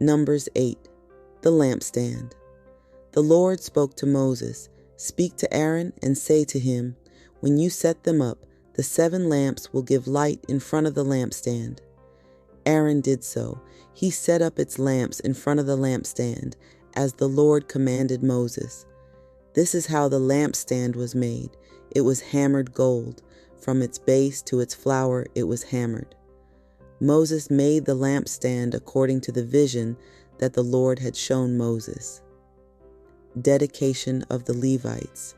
Numbers 8. The lampstand. The Lord spoke to Moses, "Speak to Aaron and say to him, when you set them up, the 7 lamps will give light in front of the lampstand." Aaron did so. He set up its lamps in front of the lampstand, as the Lord commanded Moses. This is how the lampstand was made. It was hammered gold. From its base to its flower it was hammered. Moses made the lampstand according to the vision that the Lord had shown Moses. Dedication of the Levites.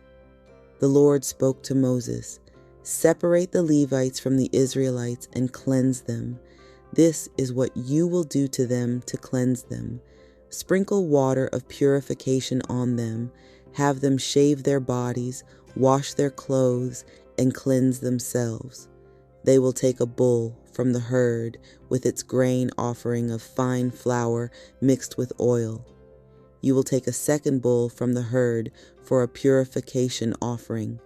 The Lord spoke to Moses, "Separate the Levites from the Israelites and cleanse them. This is what you will do to them to cleanse them. Sprinkle water of purification on them, have them shave their bodies, wash their clothes, and cleanse themselves. They will take a bull from the herd with its grain offering of fine flour mixed with oil. You will take a second bull from the herd for a purification offering.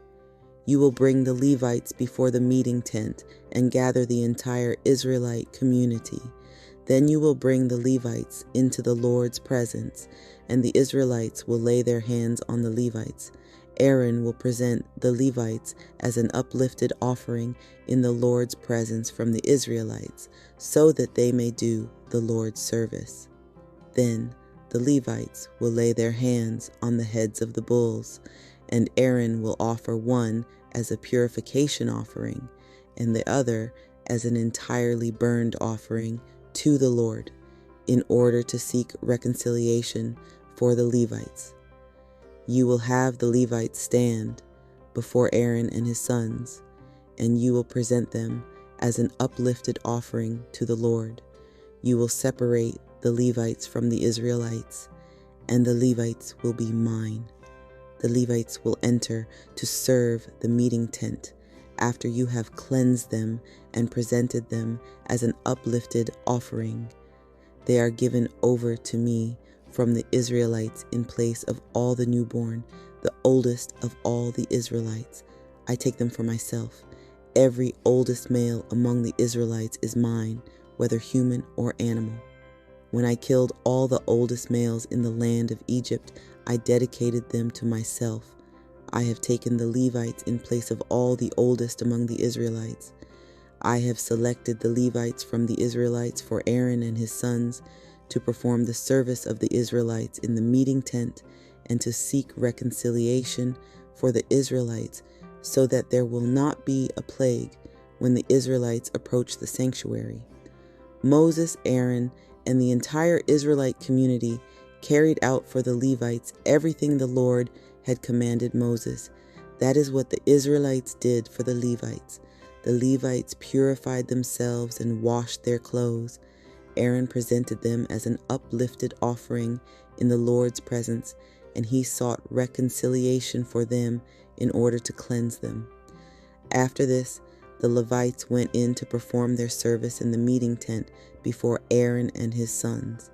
You will bring the Levites before the meeting tent and gather the entire Israelite community. Then you will bring the Levites into the Lord's presence, and the Israelites will lay their hands on the Levites. Aaron will present the Levites as an uplifted offering in the Lord's presence from the Israelites, so that they may do the Lord's service. Then the Levites will lay their hands on the heads of the bulls, and Aaron will offer one as a purification offering, and the other as an entirely burned offering to the Lord, in order to seek reconciliation for the Levites. You will have the Levites stand before Aaron and his sons, and you will present them as an uplifted offering to the Lord. You will separate the Levites from the Israelites, and the Levites will be mine. The Levites will enter to serve the meeting tent after you have cleansed them and presented them as an uplifted offering. They are given over to me from the Israelites in place of all the newborn, the oldest of all the Israelites. I take them for myself. Every oldest male among the Israelites is mine, whether human or animal. When I killed all the oldest males in the land of Egypt, I dedicated them to myself. I have taken the Levites in place of all the oldest among the Israelites. I have selected the Levites from the Israelites for Aaron and his sons to perform the service of the Israelites in the meeting tent and to seek reconciliation for the Israelites, so that there will not be a plague when the Israelites approach the sanctuary. Moses, Aaron, and the entire Israelite community carried out for the Levites everything the Lord had commanded Moses. That is what the Israelites did for the Levites. The Levites purified themselves and washed their clothes. Aaron presented them as an uplifted offering in the Lord's presence, and he sought reconciliation for them in order to cleanse them. After this, the Levites went in to perform their service in the meeting tent before Aaron and his sons.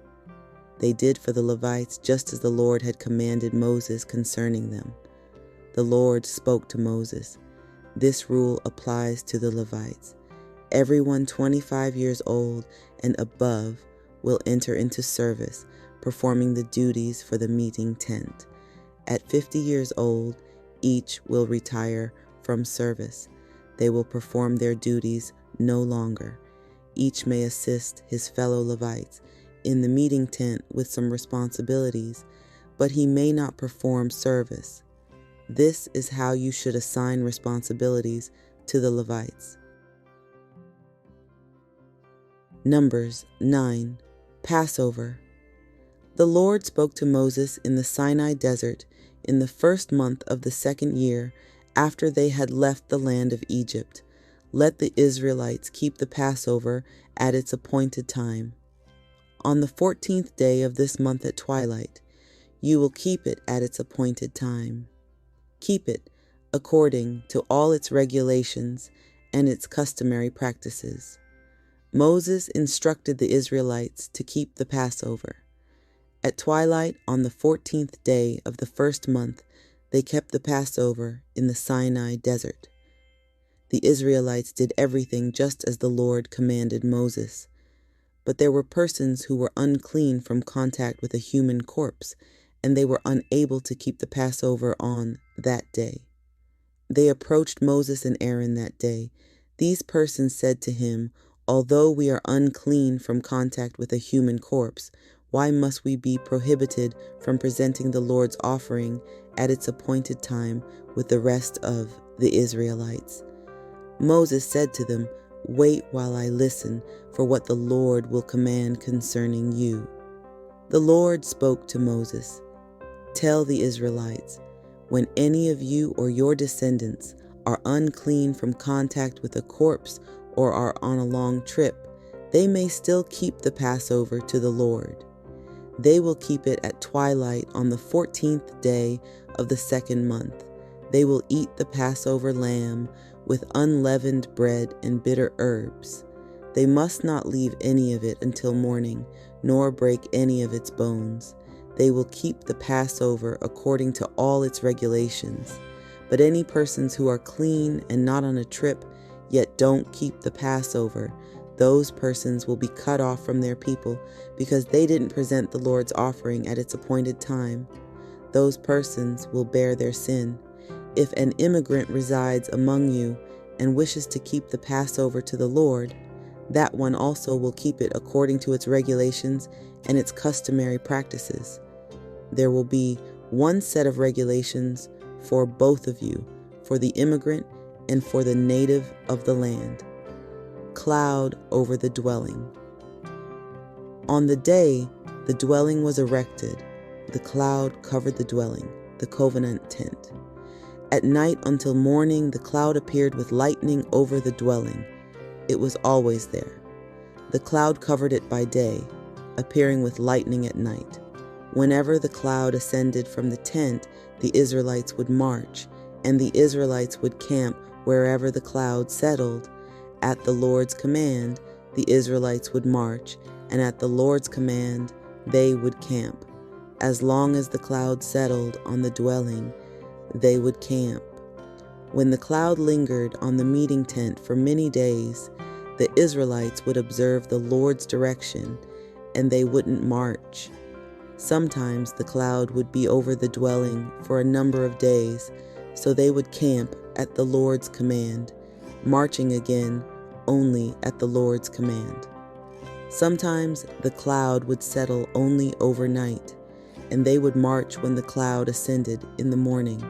They did for the Levites just as the Lord had commanded Moses concerning them. The Lord spoke to Moses, "This rule applies to the Levites. Everyone 25 years old and above will enter into service, performing the duties for the meeting tent. At 50 years old, each will retire from service. They will perform their duties no longer. Each may assist his fellow Levites in the meeting tent with some responsibilities, but he may not perform service. This is how you should assign responsibilities to the Levites." Numbers 9. Passover. The Lord spoke to Moses in the Sinai desert in the first month of the 2nd year after they had left the land of Egypt. Let the Israelites keep the Passover at its appointed time. On the 14th day of this month at twilight, you will keep it at its appointed time. Keep it according to all its regulations and its customary practices. Moses instructed the Israelites to keep the Passover. At twilight on the 14th day of the first month, they kept the Passover in the Sinai desert. The Israelites did everything just as the Lord commanded Moses. But there were persons who were unclean from contact with a human corpse, and they were unable to keep the Passover on that day. They approached Moses and Aaron that day. These persons said to him, "Although we are unclean from contact with a human corpse, why must we be prohibited from presenting the Lord's offering at its appointed time with the rest of the Israelites?" Moses said to them, "Wait while I listen for what the Lord will command concerning you." The Lord spoke to Moses, "Tell the Israelites, when any of you or your descendants are unclean from contact with a corpse or are on a long trip, they may still keep the Passover to the Lord. They will keep it at twilight on the 14th day of the second month. They will eat the Passover lamb with unleavened bread and bitter herbs. They must not leave any of it until morning, nor break any of its bones. They will keep the Passover according to all its regulations. But any persons who are clean and not on a trip, yet don't keep the Passover, those persons will be cut off from their people because they didn't present the Lord's offering at its appointed time. Those persons will bear their sin. If an immigrant resides among you and wishes to keep the Passover to the Lord, that one also will keep it according to its regulations and its customary practices. There will be one set of regulations for both of you, for the immigrant and for the native of the land. Cloud over the dwelling. On the day the dwelling was erected, the cloud covered the dwelling, the covenant tent. At night until morning, the cloud appeared with lightning over the dwelling. It was always there. The cloud covered it by day, appearing with lightning at night. Whenever the cloud ascended from the tent, the Israelites would march, and the Israelites would camp wherever the cloud settled. At the Lord's command, the Israelites would march, and at the Lord's command, they would camp. As long as the cloud settled on the dwelling, they would camp. When the cloud lingered on the meeting tent for many days, the Israelites would observe the Lord's direction, and they wouldn't march. Sometimes the cloud would be over the dwelling for a number of days, so they would camp at the Lord's command, marching again only at the Lord's command. Sometimes the cloud would settle only overnight, and they would march when the cloud ascended in the morning.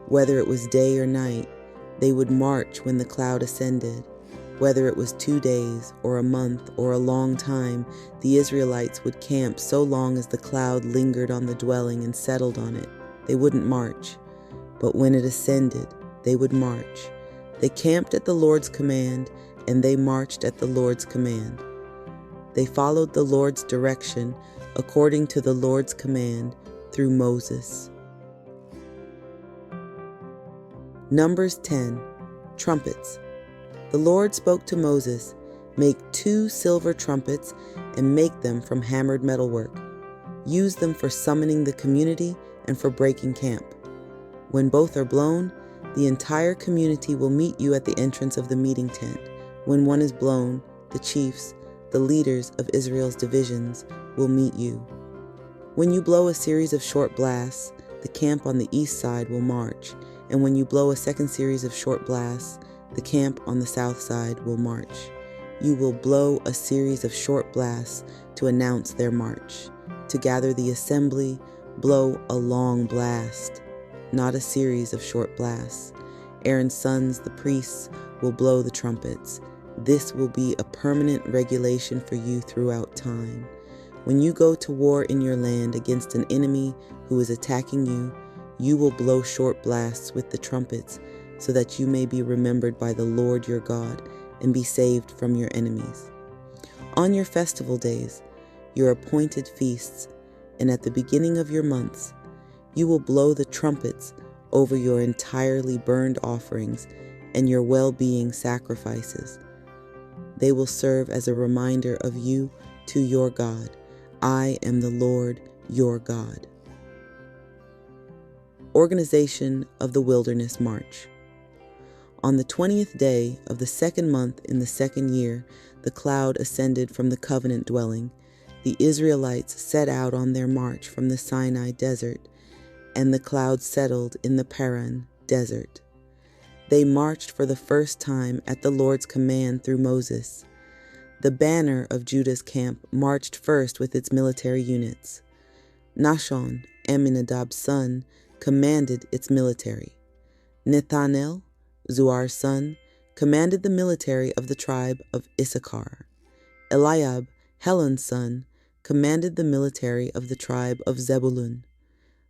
Whether it was day or night, they would march when the cloud ascended. Whether it was 2 days or a month or a long time, the Israelites would camp so long as the cloud lingered on the dwelling and settled on it. They wouldn't march. But when it ascended, they would march. They camped at the Lord's command, and they marched at the Lord's command. They followed the Lord's direction according to the Lord's command through Moses. Numbers 10. Trumpets. The Lord spoke to Moses, "Make 2 silver trumpets and make them from hammered metalwork. Use them for summoning the community and for breaking camp. When both are blown, the entire community will meet you at the entrance of the meeting tent. When one is blown, the chiefs, the leaders of Israel's divisions, will meet you. When you blow a series of short blasts, the camp on the east side will march, and when you blow a second series of short blasts, the camp on the south side will march. You will blow a series of short blasts to announce their march. To gather the assembly, blow a long blast, not a series of short blasts. Aaron's sons, the priests, will blow the trumpets. This will be a permanent regulation for you throughout time. When you go to war in your land against an enemy who is attacking you, you will blow short blasts with the trumpets, so that you may be remembered by the Lord your God and be saved from your enemies. On your festival days, your appointed feasts, and at the beginning of your months, you will blow the trumpets over your entirely burned offerings and your well-being sacrifices. They will serve as a reminder of you to your God. I am the Lord your God. Organization of the Wilderness March. On the 20th day of the second month in the second year, the cloud ascended from the covenant dwelling. The Israelites set out on their march from the Sinai desert, and the cloud settled in the Paran desert. They marched for the first time at the Lord's command through Moses. The banner of Judah's camp marched first with its military units. Nahshon, Amminadab's son, commanded its military. Nethanel, Zuar's son, commanded the military of the tribe of Issachar. Eliab, Helon's son, commanded the military of the tribe of Zebulun.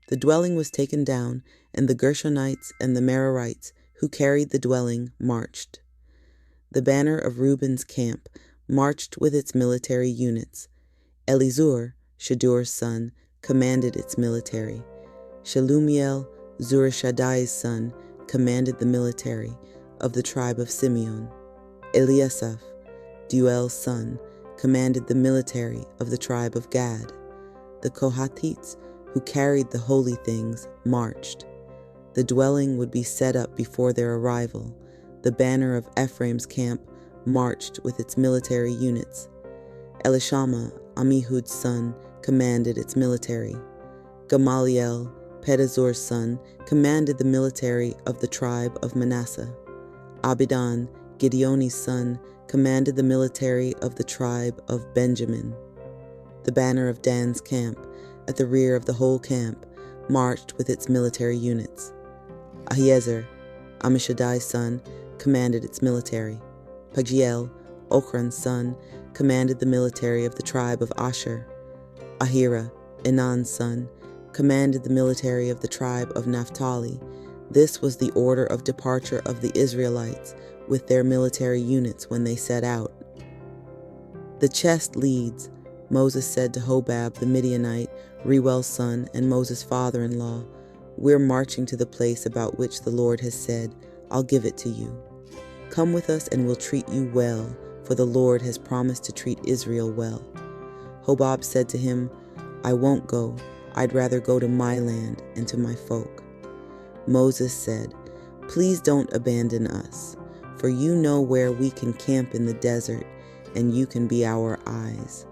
The dwelling was taken down, and the Gershonites and the Merarites, who carried the dwelling, marched. The banner of Reuben's camp marched with its military units. Elizur, Shedur's son, commanded its military. Shelumiel, Zurishaddai's son, commanded the military of the tribe of Simeon. Eliasaph, Deuel's son, commanded the military of the tribe of Gad. The Kohathites, who carried the holy things, marched. The dwelling would be set up before their arrival. The banner of Ephraim's camp marched with its military units. Elishama, Ammihud's son, commanded its military. Gamaliel, Pedazur's son, commanded the military of the tribe of Manasseh. Abidan, Gideoni's son, commanded the military of the tribe of Benjamin. The banner of Dan's camp, at the rear of the whole camp, marched with its military units. Ahiezer, Ammishaddai's son, commanded its military. Pagiel, Ochran's son, commanded the military of the tribe of Asher. Ahira, Enan's son, commanded the military of the tribe of Naphtali. This was the order of departure of the Israelites with their military units when they set out. The chest leads, Moses said to Hobab the Midianite, Reuel's son and Moses' father-in-law, "We're marching to the place about which the Lord has said, 'I'll give it to you.' Come with us and we'll treat you well, for the Lord has promised to treat Israel well." Hobab said to him, "I won't go. I'd rather go to my land and to my folk." Moses said, "Please don't abandon us, for you know where we can camp in the desert, and you can be our eyes.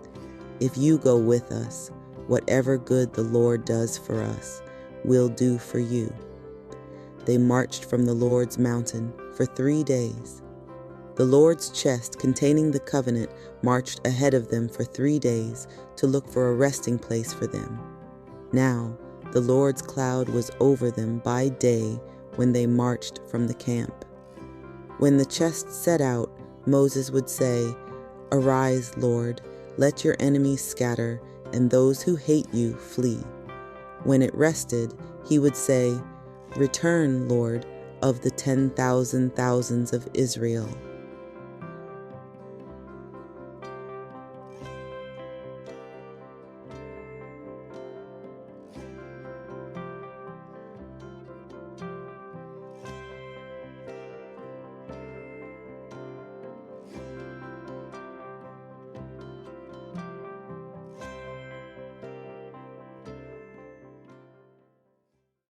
If you go with us, whatever good the Lord does for us, we'll do for you." They marched from the Lord's mountain for 3 days. The Lord's chest containing the covenant marched ahead of them for 3 days to look for a resting place for them. Now the Lord's cloud was over them by day when they marched from the camp. When the chest set out, Moses would say, "Arise, Lord, let your enemies scatter, and those who hate you flee." When it rested, he would say, "Return, Lord, of the 10,000 thousands of Israel."